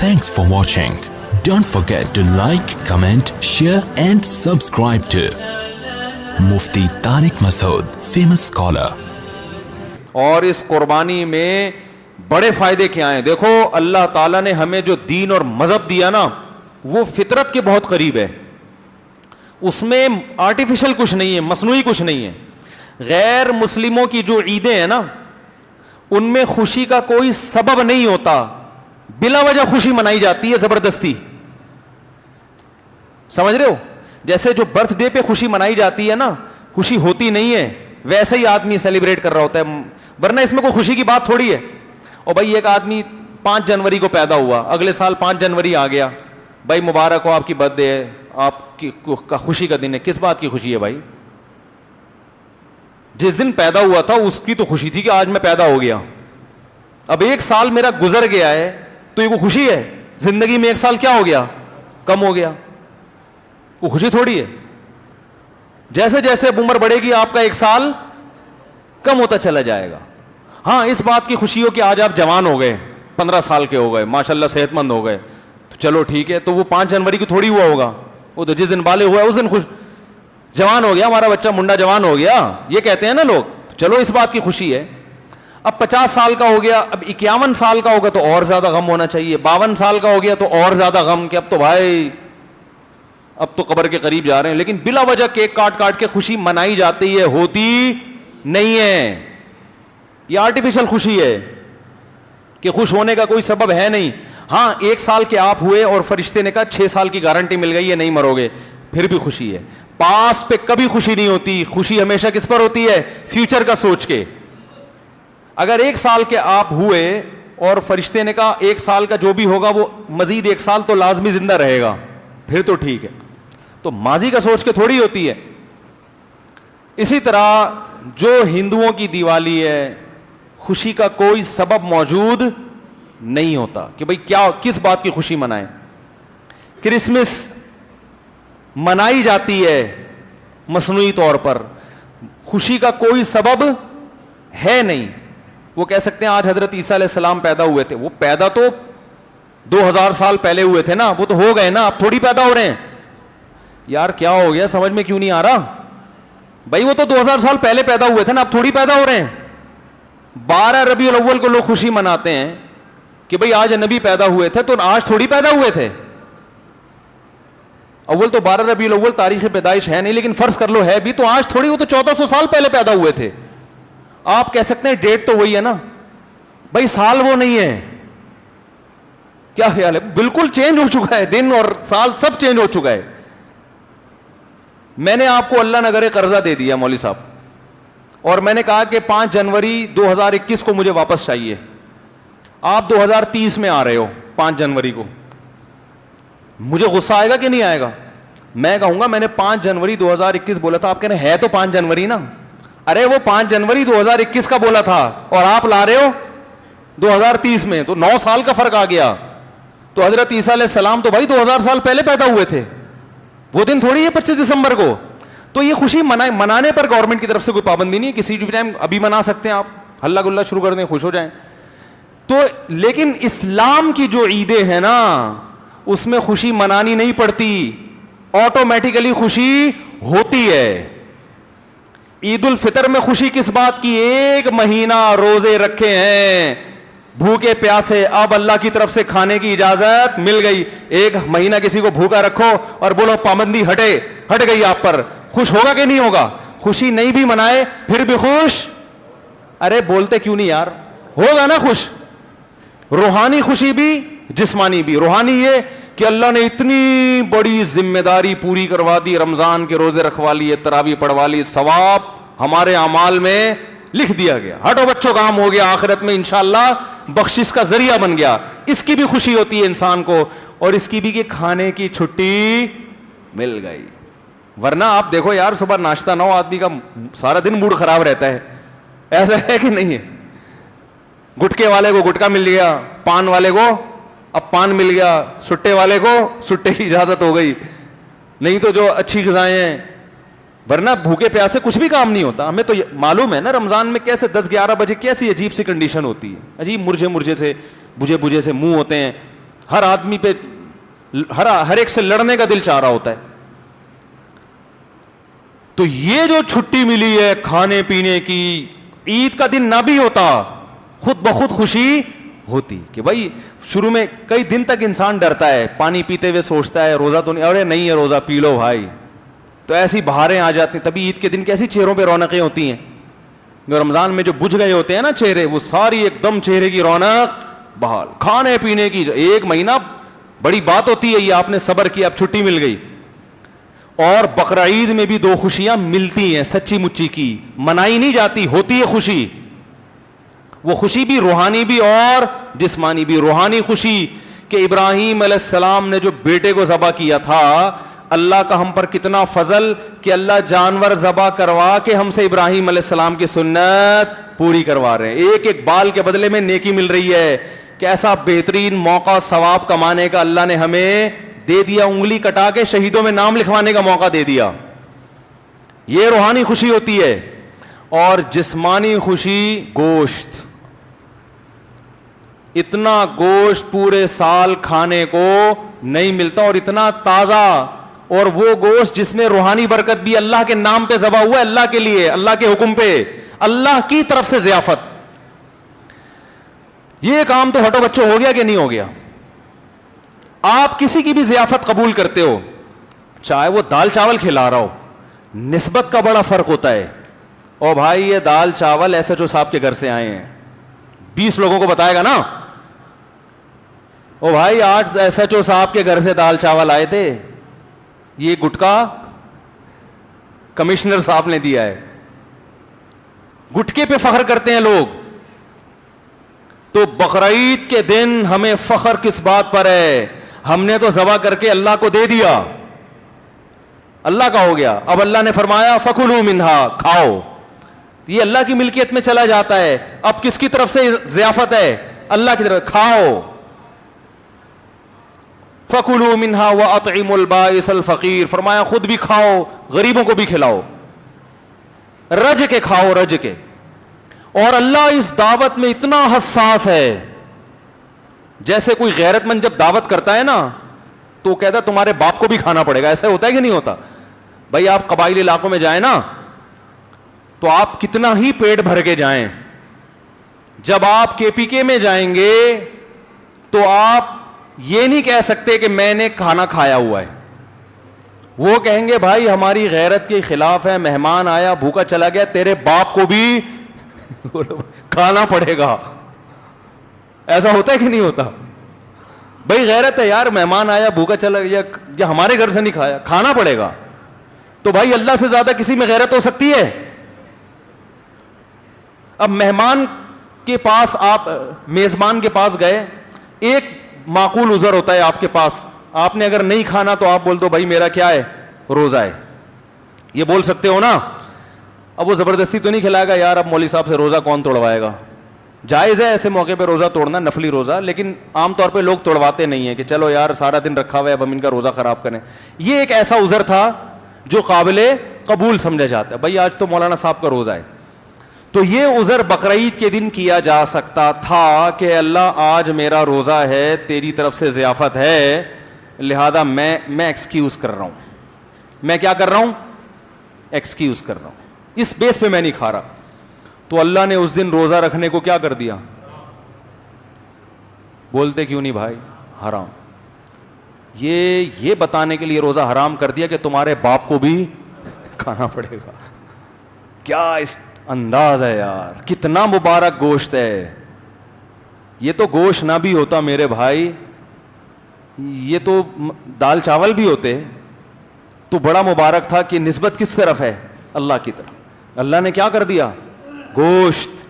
Thanks for watching. Don't forget to like, comment, share and subscribe to Mufti Tariq Masood, famous scholar. اور اس قربانی میں بڑے فائدے کیا ہیں؟ دیکھو اللہ تعالیٰ نے ہمیں جو دین اور مذہب دیا نا وہ فطرت کے بہت قریب ہے. اس میں آرٹیفیشل کچھ نہیں ہے, مصنوعی کچھ نہیں ہے. غیر مسلموں کی جو عیدیں ہیں نا ان میں خوشی کا کوئی سبب نہیں ہوتا, بلا وجہ خوشی منائی جاتی ہے زبردستی. سمجھ رہے ہو؟ جیسے جو برتھ ڈے پہ خوشی منائی جاتی ہے نا, خوشی ہوتی نہیں ہے, ویسے ہی آدمی سیلیبریٹ کر رہا ہوتا ہے, ورنہ اس میں کوئی خوشی کی بات تھوڑی ہے. اور بھائی ایک آدمی 5 جنوری کو پیدا ہوا, اگلے سال 5 جنوری آ گیا, بھائی مبارک ہو آپ کی برتھ ڈے ہے, آپ کی خوشی کا دن ہے. کس بات کی خوشی ہے بھائی؟ جس دن پیدا ہوا تھا اس کی تو خوشی تھی کہ آج میں پیدا ہو گیا. اب 1 سال میرا گزر گیا ہے تو یہ کوئی خوشی ہے؟ زندگی میں 1 سال کیا ہو گیا؟ کم ہو گیا. وہ خوشی تھوڑی ہے. جیسے جیسے عمر بڑھے گی آپ کا 1 سال کم ہوتا چلا جائے گا. ہاں اس بات کی خوشی ہو کہ آج آپ جوان ہو گئے, 15 سال کے ہو گئے, ماشاءاللہ صحت مند ہو گئے, تو چلو ٹھیک ہے. تو وہ 5 جنوری کو تھوڑی ہوا ہوگا, وہ تو جس دن بالغ ہوا اس دن خوش, جوان ہو گیا ہمارا بچہ, منڈا جوان ہو گیا, یہ کہتے ہیں نا لوگ. چلو اس بات کی خوشی ہے. اب 50 سال کا ہو گیا, اب 51 سال کا ہوگا تو اور زیادہ غم ہونا چاہیے. 52 سال کا ہو گیا تو اور زیادہ غم کہ اب تو بھائی اب تو قبر کے قریب جا رہے ہیں. لیکن بلا وجہ کیک کاٹ کاٹ کے خوشی منائی جاتی ہے, ہوتی نہیں ہے. یہ آرٹیفیشل خوشی ہے کہ خوش ہونے کا کوئی سبب ہے نہیں. ہاں 1 سال کے آپ ہوئے اور فرشتے نے کہا 6 سال کی گارنٹی مل گئی ہے, نہیں مرو گے, پھر بھی خوشی ہے. پاس پہ کبھی خوشی نہیں ہوتی. خوشی ہمیشہ کس پر ہوتی ہے؟ فیوچر کا سوچ کے. اگر 1 سال کے آپ ہوئے اور فرشتے نے کہا 1 سال کا جو بھی ہوگا وہ مزید 1 سال تو لازمی زندہ رہے گا, پھر تو ٹھیک ہے. تو ماضی کا سوچ کے تھوڑی ہوتی ہے. اسی طرح جو ہندوؤں کی دیوالی ہے, خوشی کا کوئی سبب موجود نہیں ہوتا کہ بھئی کیا کس بات کی خوشی منائیں. کرسمس منائی جاتی ہے مصنوعی طور پر, خوشی کا کوئی سبب ہے نہیں. وہ کہہ سکتے ہیں آج حضرت عیسیٰ علیہ السلام پیدا ہوئے تھے, وہ پیدا تو 2000 سال پہلے ہوئے تھے نا, وہ تو ہو گئے نا, اب تھوڑی پیدا ہو رہے ہیں. یار کیا ہو گیا, سمجھ میں کیوں نہیں آ رہا بھائی؟ وہ تو 2000 سال پہلے پیدا ہوئے تھے نا, اب تھوڑی پیدا ہو رہے ہیں. 12 ربیع الاول کو لوگ خوشی مناتے ہیں کہ بھئی آج نبی پیدا ہوئے تھے, تو آج تھوڑی پیدا ہوئے تھے. اول تو 12 ربیع الاول تاریخ پیدائش ہے نہیں, لیکن فرض کر لو ہے بھی تو آج تھوڑی, وہ تو 1400 سال پہلے پیدا ہوئے تھے. آپ کہہ سکتے ہیں ڈیٹ تو وہی ہے نا بھائی, سال وہ نہیں ہے. کیا خیال ہے؟ بالکل چینج ہو چکا ہے, دن اور سال سب چینج ہو چکا ہے. میں نے آپ کو اللہ نہ کرے قرضہ دے دیا مولوی صاحب, اور میں نے کہا کہ 5 جنوری 2021 کو مجھے واپس چاہیے. آپ 2030 میں آ رہے ہو 5 جنوری کو, مجھے غصہ آئے گا کہ نہیں آئے گا؟ میں کہوں گا میں نے 5 جنوری 2021 بولا تھا, آپ کہہ رہے ہیں ہے تو 5 جنوری نا. ارے وہ 5 جنوری 2021 کا بولا تھا اور آپ لا رہے ہو 2030 میں, تو 9 سال کا فرق آ گیا. تو حضرت عیسیٰ علیہ السلام تو بھائی 2000 سال پہلے پیدا ہوئے تھے, وہ دن تھوڑی ہے 25 دسمبر کو. تو یہ خوشی منانے پر گورنمنٹ کی طرف سے کوئی پابندی نہیں, کسی بھی ٹائم ابھی منا سکتے ہیں آپ, ہلا گلا شروع کر دیں, خوش ہو جائیں. تو لیکن اسلام کی جو عیدیں ہیں نا اس میں خوشی منانی نہیں پڑتی, آٹومیٹیکلی خوشی ہوتی ہے. عید الفطر میں خوشی کس بات کی؟ 1 مہینہ روزے رکھے ہیں بھوکے پیاسے, اب اللہ کی طرف سے کھانے کی اجازت مل گئی. 1 مہینہ کسی کو بھوکا رکھو اور بولو پابندی ہٹ گئی آپ پر, خوش ہوگا کہ نہیں ہوگا؟ خوشی نہیں بھی منائے پھر بھی خوش. ارے بولتے کیوں نہیں یار, ہوگا نا خوش. روحانی خوشی بھی جسمانی بھی. روحانی یہ کہ اللہ نے اتنی بڑی ذمہ داری پوری کروا دی, رمضان کے روزے رکھوا لیے, تراویح پڑھوا لی, ثواب ہمارے اعمال میں لکھ دیا گیا, ہٹو بچوں کام ہو گیا, آخرت میں انشاءاللہ بخشش کا ذریعہ بن گیا. اس کی بھی خوشی ہوتی ہے انسان کو, اور اس کی بھی کہ کھانے کی چھٹی مل گئی. ورنہ آپ دیکھو یار, صبح ناشتہ نہ ہو آدمی کا سارا دن موڈ خراب رہتا ہے. ایسا ہے کہ نہیں ہے؟ گٹکے والے کو گٹکا مل گیا, پان والے کو اب پان مل گیا, سٹے والے کو سٹے کی اجازت ہو گئی, نہیں تو جو اچھی غذائیں ہیں. ورنہ بھوکے پیاسے کچھ بھی کام نہیں ہوتا. ہمیں تو معلوم ہے نا رمضان میں کیسے 10-11 بجے کیسی عجیب سی کنڈیشن ہوتی ہے, عجیب مرجھے سے بجھے سے منہ ہوتے ہیں. ہر آدمی پہ ہر ایک سے لڑنے کا دل چاہ رہا ہوتا ہے. تو یہ جو چھٹی ملی ہے کھانے پینے کی, عید کا دن نہ بھی ہوتا خود بخود خوشی ہوتی کہ بھائی شروع میں کئی دن تک انسان ڈرتا ہے, پانی پیتے ہوئے سوچتا ہے روزہ تو نہیں, ارے نہیں ہے روزہ, پی لو بھائی, تو ایسی بہاریں آ جاتی ہیں. تبھی عید کے دن کیسی چہروں پہ رونقیں ہوتی ہیں. جو رمضان میں جو بجھ گئے ہوتے ہیں نا چہرے, وہ ساری ایک دم چہرے کی رونق بحال. کھانے پینے کی ایک مہینہ بڑی بات ہوتی ہے, یہ آپ نے صبر کیا, اب چھٹی مل گئی. اور بقرعید میں بھی دو خوشیاں ملتی ہیں سچی مچی کی, منائی نہیں جاتی, ہوتی ہے خوشی. وہ خوشی بھی روحانی بھی اور جسمانی بھی. روحانی خوشی کہ ابراہیم علیہ السلام نے جو بیٹے کو ذبح کیا تھا, اللہ کا ہم پر کتنا فضل کہ اللہ جانور ذبح کروا کے ہم سے ابراہیم علیہ السلام کی سنت پوری کروا رہے ہیں. ایک ایک بال کے بدلے میں نیکی مل رہی ہے. کیسا بہترین موقع ثواب کمانے کا اللہ نے ہمیں دے دیا, انگلی کٹا کے شہیدوں میں نام لکھوانے کا موقع دے دیا. یہ روحانی خوشی ہوتی ہے. اور جسمانی خوشی گوشت, اتنا گوشت پورے سال کھانے کو نہیں ملتا, اور اتنا تازہ, اور وہ گوشت جس میں روحانی برکت بھی, اللہ کے نام پہ ذبح ہوا ہے, اللہ کے لیے, اللہ کے حکم پہ, اللہ کی طرف سے ضیافت. یہ کام تو ہٹو بچوں ہو گیا کہ نہیں ہو گیا؟ آپ کسی کی بھی ضیافت قبول کرتے ہو, چاہے وہ دال چاول کھلا رہا ہو, نسبت کا بڑا فرق ہوتا ہے. او بھائی یہ دال چاول ایسے جو صاحب کے گھر سے آئے ہیں, 20 لوگوں کو بتائے گا نا, او بھائی آج ایس ایچ او صاحب کے گھر سے دال چاول آئے تھے, یہ گٹکا کمشنر صاحب نے دیا ہے. گٹکے پہ فخر کرتے ہیں لوگ. تو بقرعید کے دن ہمیں فخر کس بات پر ہے؟ ہم نے تو ذبح کر کے اللہ کو دے دیا, اللہ کا ہو گیا. اب اللہ نے فرمایا فکلوا منہا, کھاؤ. یہ اللہ کی ملکیت میں چلا جاتا ہے. اب کس کی طرف سے ضیافت ہے؟ اللہ کی طرف. کھاؤ. فکلوا منہا واطعموا البائس الفقیر, فرمایا خود بھی کھاؤ, غریبوں کو بھی کھلاؤ, رج کے کھاؤ, رج کے. اور اللہ اس دعوت میں اتنا حساس ہے, جیسے کوئی غیرت مند جب دعوت کرتا ہے نا تو کہتا ہے تمہارے باپ کو بھی کھانا پڑے گا. ایسا ہوتا ہے کہ نہیں ہوتا؟ بھائی آپ قبائلی علاقوں میں جائیں نا تو آپ کتنا ہی پیٹ بھر کے جائیں, جب آپ کے پی کے میں جائیں گے تو آپ یہ نہیں کہہ سکتے کہ میں نے کھانا کھایا ہوا ہے. وہ کہیں گے بھائی ہماری غیرت کے خلاف ہے, مہمان آیا بھوکا چلا گیا, تیرے باپ کو بھی کھانا پڑے گا. ایسا ہوتا ہے کہ نہیں ہوتا؟ بھائی غیرت ہے یار, مہمان آیا بھوکا چلا گیا, یا ہمارے گھر سے نہیں کھایا, کھانا پڑے گا. تو بھائی اللہ سے زیادہ کسی میں غیرت ہو سکتی ہے؟ اب مہمان کے پاس, آپ میزبان کے پاس گئے, ایک معقول عذر ہوتا ہے آپ کے پاس, آپ نے اگر نہیں کھانا تو آپ بول دو بھائی میرا کیا ہے, روزہ ہے, یہ بول سکتے ہو نا. اب وہ زبردستی تو نہیں کھلائے گا یار, اب مولوی صاحب سے روزہ کون توڑوائے گا. جائز ہے ایسے موقع پہ روزہ توڑنا, نفلی روزہ, لیکن عام طور پہ لوگ توڑواتے نہیں ہیں کہ چلو یار سارا دن رکھا ہوا ہے اب ہم ان کا روزہ خراب کریں. یہ ایک ایسا عذر تھا جو قابل قبول سمجھا جاتا ہے, بھائی آج تو مولانا صاحب کا روزہ ہے. تو یہ عذر بقرعید کے دن کیا جا سکتا تھا کہ اللہ آج میرا روزہ ہے, تیری طرف سے ضیافت ہے, لہذا میں ایکسکیوز کر رہا ہوں. میں کیا کر رہا ہوں؟ ایکسکیوز کر رہا ہوں, اس بیس پہ میں نہیں کھا رہا. تو اللہ نے اس دن روزہ رکھنے کو کیا کر دیا؟ بولتے کیوں نہیں بھائی؟ حرام. یہ بتانے کے لیے روزہ حرام کر دیا کہ تمہارے باپ کو بھی کھانا پڑے گا. کیا اس انداز ہے یار, کتنا مبارک گوشت ہے. یہ تو گوشت نہ بھی ہوتا میرے بھائی, یہ تو دال چاول بھی ہوتے تو بڑا مبارک تھا. کہ نسبت کس طرف ہے؟ اللہ کی طرف. اللہ نے کیا کر دیا؟ گوشت.